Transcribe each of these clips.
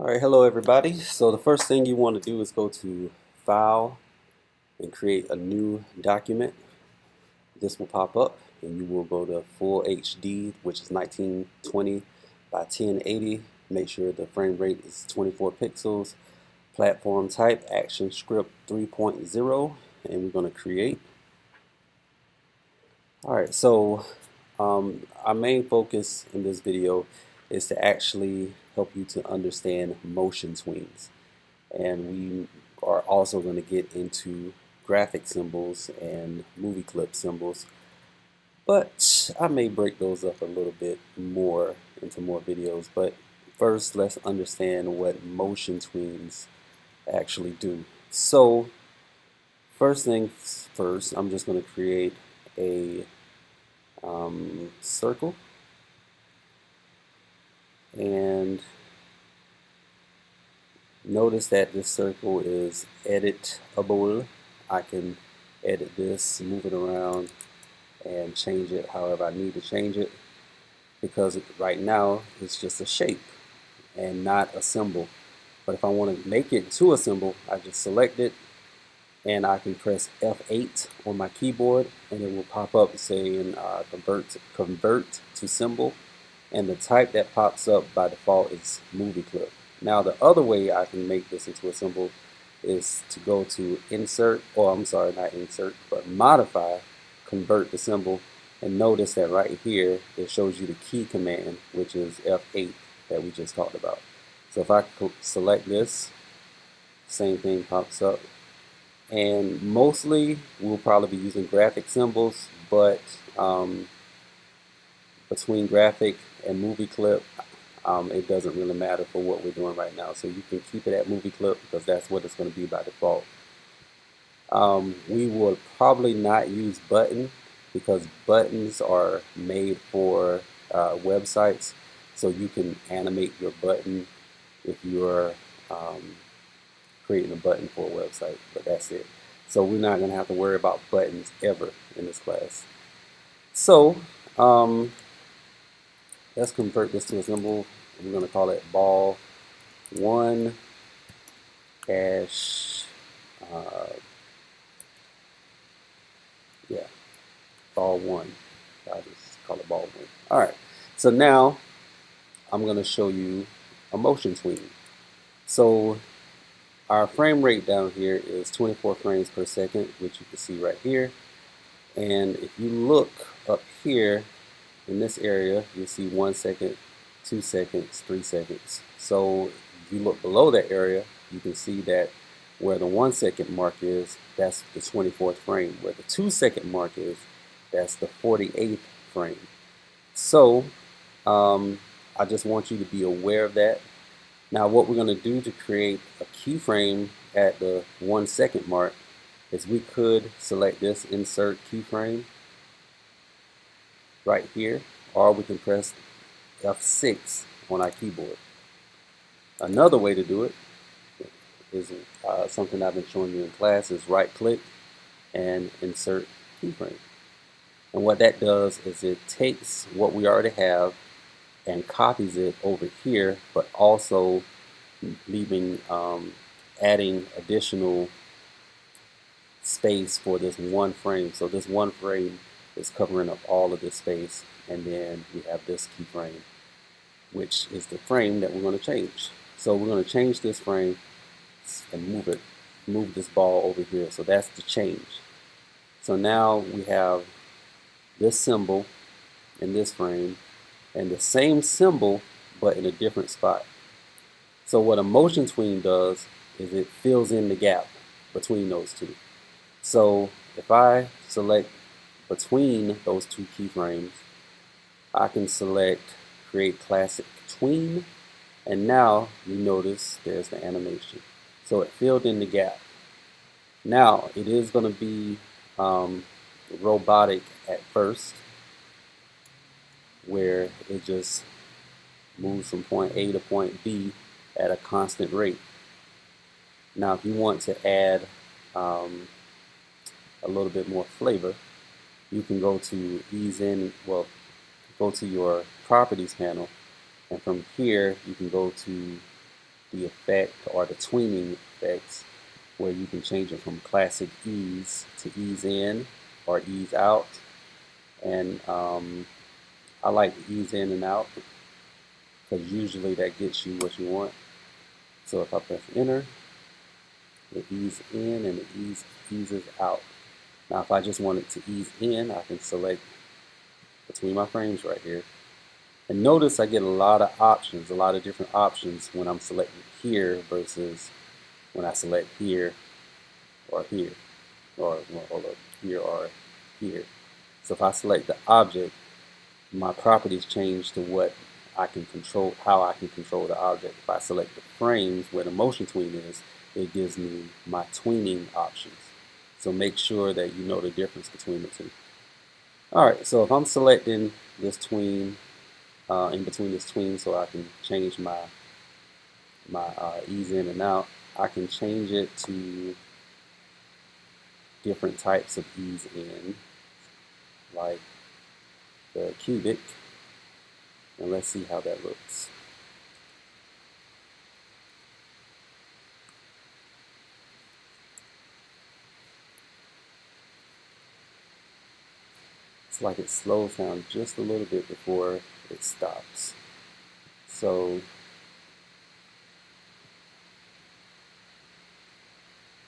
Alright, hello everybody. So the first thing you want to do is go to File and create a new document. This will pop up and you will go to Full HD, which is 1920 by 1080. Make sure the frame rate is 24 pixels. Platform type, ActionScript 3.0, and we're going to create. Alright, so our main focus in this video is to actually help you to understand motion tweens. And we are also going to get into graphic symbols and movie clip symbols, but I may break those up a little bit more into more videos. But first, let's understand what motion tweens actually do. So first things first, I'm just going to create a circle, and notice that this circle is editable. I can edit this, move it around, and change it however I need to change it, because right now it's just a shape and not a symbol. But if I want to make it to a symbol, I just select it and I can press F8 on my keyboard and it will pop up saying convert to symbol, and the type that pops up by default is movie clip. Now the other way I can make this into a symbol is to go to insert, or I'm sorry, not insert, but modify, convert the symbol, and notice that right here it shows you the key command, which is F8 that we just talked about. So if I select this, same thing pops up. And mostly we'll probably be using graphic symbols, but between graphic and movie clip, it doesn't really matter for what we're doing right now. So you can keep it at movie clip because that's what it's going to be by default. We will probably not use button because buttons are made for websites. So you can animate your button if you're creating a button for a website, but that's it. So we're not going to have to worry about buttons ever in this class. So let's convert this to a symbol. We're going to call it ball 1 dash ball 1. I'll just call it ball 1. Alright, so now I'm going to show you a motion tween. So our frame rate down here is 24 frames per second, which you can see right here. And if you look up here in this area, you'll see 1 second, 2 seconds, 3 seconds. So if you look below that area, you can see that where the 1 second mark is, that's the 24th frame. Where the 2 second mark is, that's the 48th frame. So I just want you to be aware of that. Now what we're going to do to create a keyframe at the 1 second mark is we could select this insert keyframe right here, or we can press F6 on our keyboard. Another way to do it is something I've been showing you in class, is right click and insert keyframe. And what that does is it takes what we already have and copies it over here, but also leaving adding additional space for this one frame. So this one frame is covering up all of this space, and then we have this keyframe, which is the frame that we're going to change. So we're going to change this frame and move this ball over here. So that's the change. So now we have this symbol in this frame and the same symbol but in a different spot. So what a motion tween does is it fills in the gap between those two. So if I select between those two keyframes, I can select create classic tween, and now you notice there's the animation. So it filled in the gap. Now it is going to be robotic at first, where it just moves from point A to point B at a constant rate. Now if you want to add a little bit more flavor, you can go to go to your properties panel, and from here you can go to the effect or the tweening effects, where you can change it from classic ease to ease in or ease out. And I like ease in and out because usually that gets you what you want. So if I press enter, it eases in and it eases out. Now if I just want it to ease in, I can select between my frames right here. And notice I get a lot of options, a lot of different options when I'm selecting here versus when I select here or here, or well, hold up, here or here. So if I select the object, my properties change to what I can control, how I can control the object. If I select the frames where the motion tween is, it gives me my tweening options. So make sure that you know the difference between the two. Alright, so if I'm selecting this tween, in between this tween, so I can change my ease in and out, I can change it to different types of ease in, like the cubic, and let's see how that looks. It's like it slows down just a little bit before it stops. So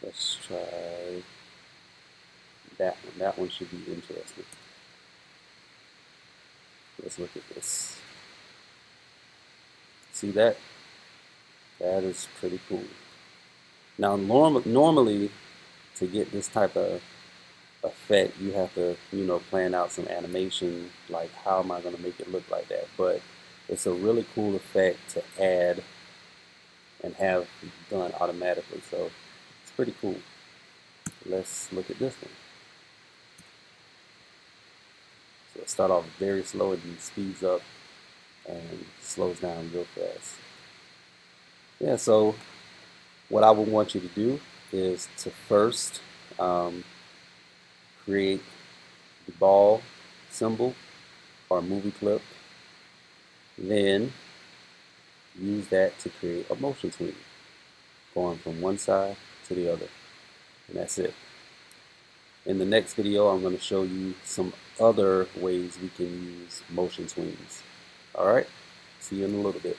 let's try that one. That one should be interesting. Let's look at this. See that? That is pretty cool. Now normally to get this type of effect, you have to, plan out some animation, like how am I going to make it look like that. But it's a really cool effect to add and have done automatically. So it's pretty cool. Let's look at this one. So it starts off very slow and then speeds up and slows down real fast. Yeah, so what I would want you to do is to first create the ball symbol or movie clip, then use that to create a motion tween, going from one side to the other, and that's it. In the next video, I'm going to show you some other ways we can use motion tweens. Alright, see you in a little bit.